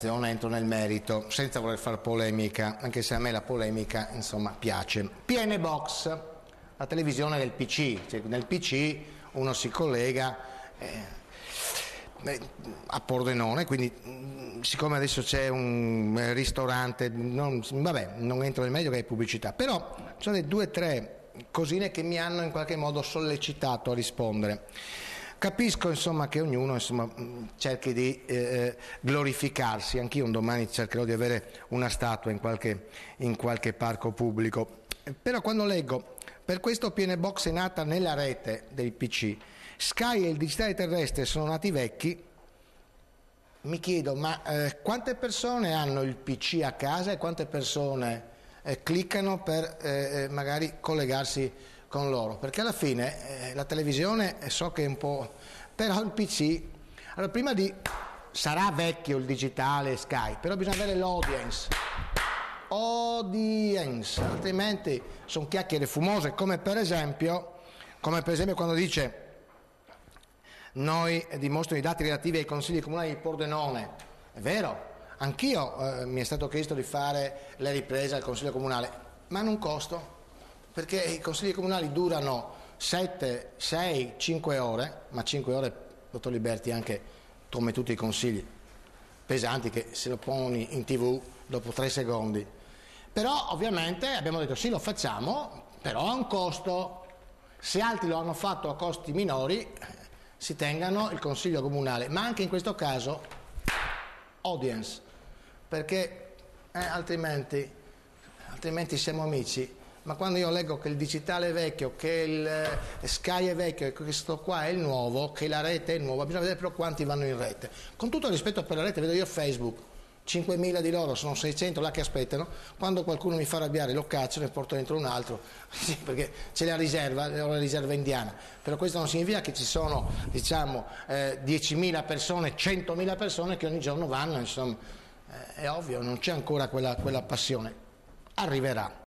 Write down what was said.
Entro nel merito senza voler fare polemica, anche se a me la polemica insomma piace. PN Box, la televisione del PC, cioè, nel PC uno si collega a Pordenone, quindi siccome adesso c'è un ristorante, non entro nel merito che è pubblicità, però ci sono due o tre cosine che mi hanno in qualche modo sollecitato a rispondere. Capisco insomma che ognuno cerchi di glorificarsi, anch'io un domani cercherò di avere una statua in qualche parco pubblico, però quando leggo per questo PN Box è nata nella rete del PC, Sky e il digitale terrestre sono nati vecchi, mi chiedo ma quante persone hanno il PC a casa e quante persone cliccano per magari collegarsi con loro, perché alla fine la televisione so che è un po', però il PC, allora prima di, sarà vecchio il digitale Sky, però bisogna avere l'audience, altrimenti sono chiacchiere fumose, come per esempio quando dice noi dimostro i dati relativi ai consigli comunali di Pordenone, è vero, anch'io mi è stato chiesto di fare le riprese al consiglio comunale, ma hanno un costo, perché i consigli comunali durano 7, 6, 5 ore, ma 5 ore, dottor Liberti, anche come tutti i consigli pesanti che se lo poni in TV dopo 3 secondi. Però ovviamente abbiamo detto sì, lo facciamo, però ha un costo. Se altri lo hanno fatto a costi minori, si tengano il consiglio comunale, ma anche in questo caso audience, perché altrimenti siamo amici. Ma quando io leggo che il digitale è vecchio, che il Sky è vecchio e che questo qua è il nuovo, che la rete è nuova, bisogna vedere però quanti vanno in rete. Con tutto il rispetto per la rete, vedo io Facebook, 5.000 di loro, sono 600 là che aspettano, quando qualcuno mi fa arrabbiare lo caccio e ne porto dentro un altro, sì, perché c'è la riserva indiana, però questo non significa che ci sono, diciamo, 10.000 persone, 100.000 persone che ogni giorno vanno, insomma, è ovvio, non c'è ancora quella passione, arriverà.